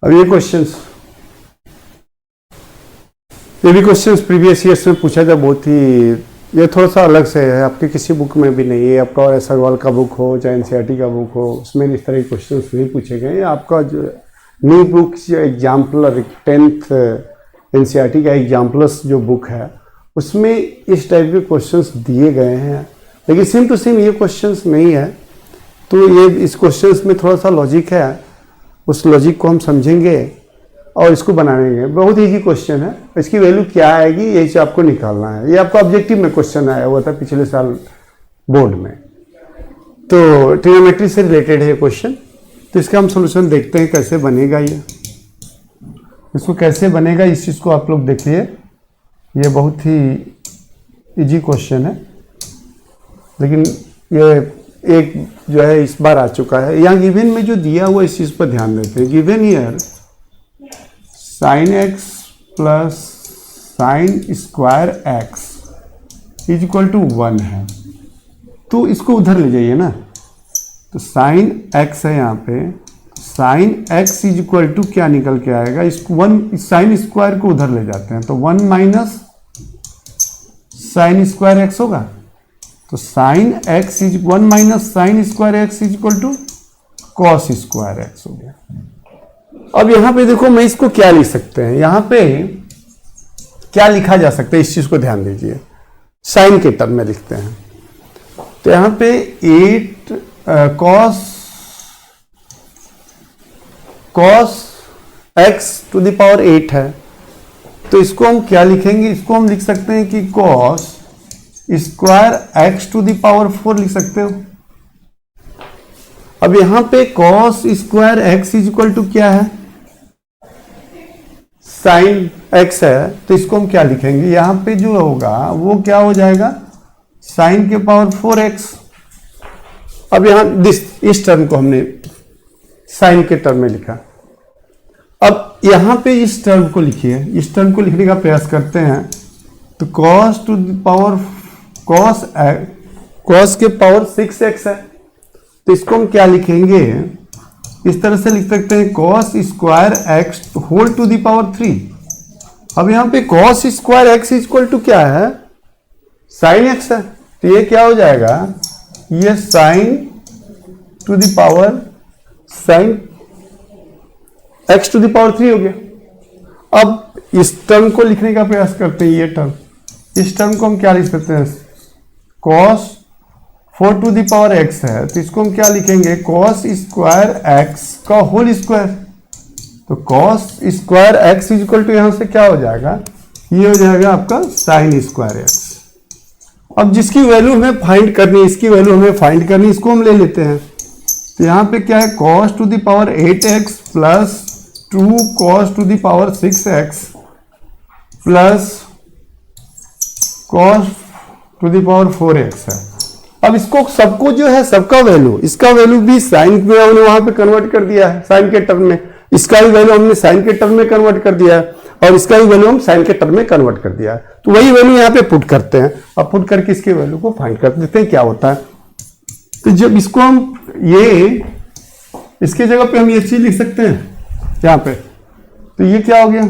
अब ये भी क्वेश्चंस प्रीवियस ईयर्स में पूछा था, बहुत ही ये थोड़ा सा अलग से है, आपके किसी बुक में भी नहीं है। आपका और सरवाल का बुक हो चाहे एनसीईआरटी का बुक हो, उसमें इस तरह के क्वेश्चंस नहीं पूछे गए। आपका जो new book exemplar 10th NCERT का एग्जाम्पलर्स जो बुक है, उसमें इस टाइप के क्वेश्चंस दिए गए हैं, लेकिन सेम टू सेम ये क्वेश्चंस नहीं है। तो ये इस क्वेश्चंस में थोड़ा सा लॉजिक है, उस लॉजिक को हम समझेंगे और इसको बनाएंगे। बहुत इजी क्वेश्चन है, इसकी वैल्यू क्या आएगी यही से आपको निकालना है। ये आपका ऑब्जेक्टिव में क्वेश्चन आया हुआ था पिछले साल बोर्ड में, तो ट्रिग्नोमेट्री से रिलेटेड है क्वेश्चन। तो इसका हम सोल्यूशन देखते हैं कैसे बनेगा। ये इसको कैसे बनेगा इस चीज़ को आप लोग देखिए। ये बहुत ही इजी क्वेश्चन है, लेकिन ये एक जो है इस बार आ चुका है। यहाँ गिवन में जो दिया हुआ इस चीज़ पर ध्यान देते हैं। Given year sin x plus sine square x is equal to 1 है, तो इसको उधर ले जाइए ना। तो साइन x है यहाँ पे, sine x is equal to क्या निकल के आएगा, इसको 1 साइन स्क्वायर को उधर ले जाते हैं तो 1 माइनस साइन स्क्वायर x होगा। तो sine x is 1 minus sine square x is equal to cos square x हो गया। अब यहां पे देखो मैं इसको क्या लिख सकते हैं, यहां पे क्या लिखा जा सकता है इस चीज को ध्यान दीजिए। साइन के टर्म में लिखते हैं तो यहां पे 8 cos x to the power 8 है, तो इसको हम क्या लिखेंगे, इसको हम लिख सकते हैं कि cos square x to the power 4 लिख सकते हो। अब यहां पे cos square x is equal to क्या है, साइन x है, तो इसको हम क्या लिखेंगे, यहां पे जो होगा वो क्या हो जाएगा, साइन के पावर 4x। अब यहां इस टर्म को हमने साइन के टर्म में लिखा। अब यहां पे इस टर्म को लिखिए, इस टर्म को लिखने का प्रयास करते हैं। तो cos to the power cos के पावर 6x है, तो इसको हम क्या लिखेंगे, इस तरह से लिख सकते हैं cos square x whole to the power 3। अब यहां पे cos square x equal to क्या है, साइन x है, तो ये क्या हो जाएगा, ये sine to the power sine x to the power 3 हो गया। अब इस टर्म को लिखने का प्रयास करते हैं, ये टर्म, इस टर्म को हम क्या लिख सकते हैं, cos 4 to the power x है, तो इसको हम क्या लिखेंगे, cos स्क्वायर x का होल स्क्वायर। तो cos square x is equal to यहां से क्या हो जाएगा, ये हो जाएगा आपका साइन स्क्वायर x। अब जिसकी वैल्यू हमें फाइंड करनी है, इसकी वैल्यू हमें फाइंड करनी है, इसको हम ले लेते हैं। तो यहां पे क्या है, cos to the power 8x plus 2 cos to the power 6x plus cos to the power 4x है। अब इसको सबको जो है, सबका वैल्यू, इसका वैल्यू भी साइन में हमने वहां पे कन्वर्ट कर दिया है, साइन के टर्म में, इसका भी वैल्यू हमने साइन के टर्म में कन्वर्ट कर दिया है, और इसका भी वैल्यू हम साइन के टर्म में कन्वर्ट कर दिया है। तो वही वैल्यू यहाँ पे पुट करते हैं। अब पुट करके इसके वैल्यू को फाइंड कर देते हैं क्या होता है। तो जब इसको हम इसके जगह पे हम ये चीज लिख सकते हैं यहाँ पे, तो ये क्या हो गया,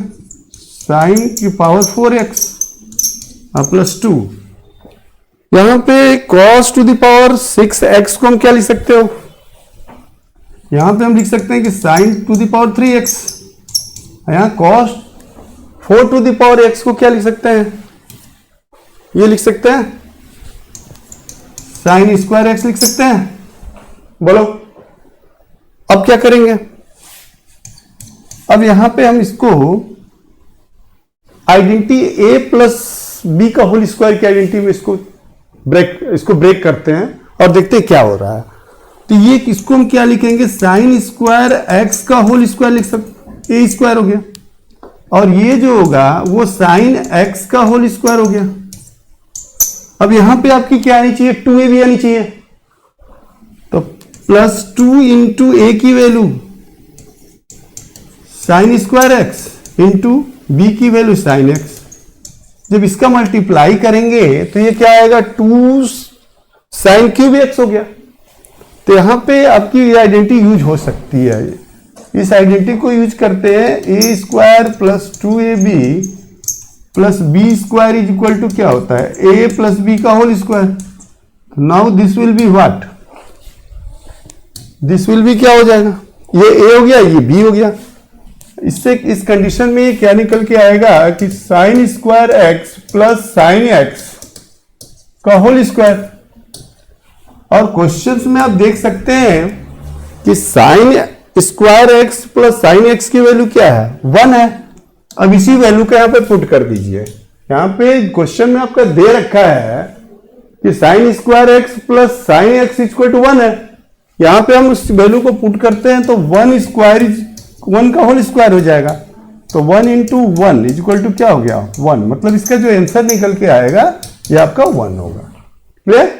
साइन की पावर 4x प्लस 2। यहां पे cos to the power 6x को हम क्या लिख सकते हो, यहां पे हम लिख सकते हैं कि sign to the power 3x। यहां cos 4 to the power x को क्या लिख सकते हैं, ये लिख सकते हैं साइन स्क्वायर x लिख सकते हैं। बोलो अब क्या करेंगे, अब यहां पे हम इसको आइडेंटिटी a प्लस बी का होल स्क्वायर की आइडेंटिटी में इसको ब्रेक करते हैं और देखते हैं क्या हो रहा है। तो ये इसको हम क्या लिखेंगे, साइन स्क्वायर x का होल स्क्वायर लिख सकते, ए स्क्वायर हो गया, और ये जो होगा वो साइन x का होल स्क्वायर हो गया। अब यहां पे आपकी क्या आनी चाहिए, 2a भी आनी चाहिए, तो प्लस 2 इंटू ए की value sine square x into B की वैल्यू साइन x। जब इसका मल्टीप्लाई करेंगे तो ये क्या आएगा, 2 साइन क्यूब x हो गया। तो यहां पे आपकी आइडेंटिटी यूज हो सकती है। इस आइडेंटिटी को यूज करते हैं, A square plus 2ab plus B square is equal to क्या होता है, ए प्लस बी का whole square. Now this will be what, this will be क्या हो जाएगा, ये ए हो गया, ये बी हो गया। इससे इस कंडीशन में ये क्या निकल के आएगा कि sine square x plus sine x का होल स्क्वायर। और क्वेश्चंस में आप देख सकते हैं कि sine square x plus sine x की वैल्यू क्या है, 1 है। अब इसी वैल्यू को यहां पे पुट कर दीजिए। यहां पे क्वेश्चन में आपका दे रखा है कि sine square x plus sine x equal to 1 है। यहां पे हम उस वैल्यू को पुट करते हैं तो 1 स्क्वायर 1 का होल स्क्वायर हो जाएगा। तो 1 इंटू 1 इज इक्वल टू क्या हो गया, 1। मतलब इसका जो आंसर निकल के आएगा ये आपका 1 होगा। क्लियर?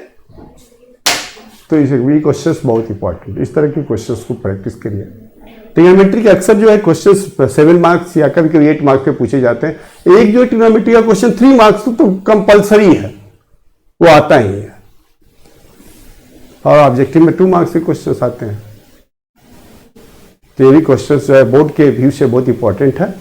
तो ये क्वेश्चंस बहुत इंपॉर्टेंट, इस तरह के क्वेश्चंस को प्रैक्टिस करिए। ट्रिग्नोमेट्री के अक्सर जो है क्वेश्चंस 7 मार्क्स या कभी कभी 8 मार्क्स पे पूछे जाते हैं। एक जो ट्रिग्नोमेट्री का क्वेश्चन 3 मार्क्स तो कंपलसरी है, वो आता ही है। और ऑब्जेक्टिव में 2 मार्क्स के क्वेश्चंस आते हैं। तो ये भी क्वेश्चंस जो है बोर्ड के व्यू से बहुत इंपॉर्टेंट है।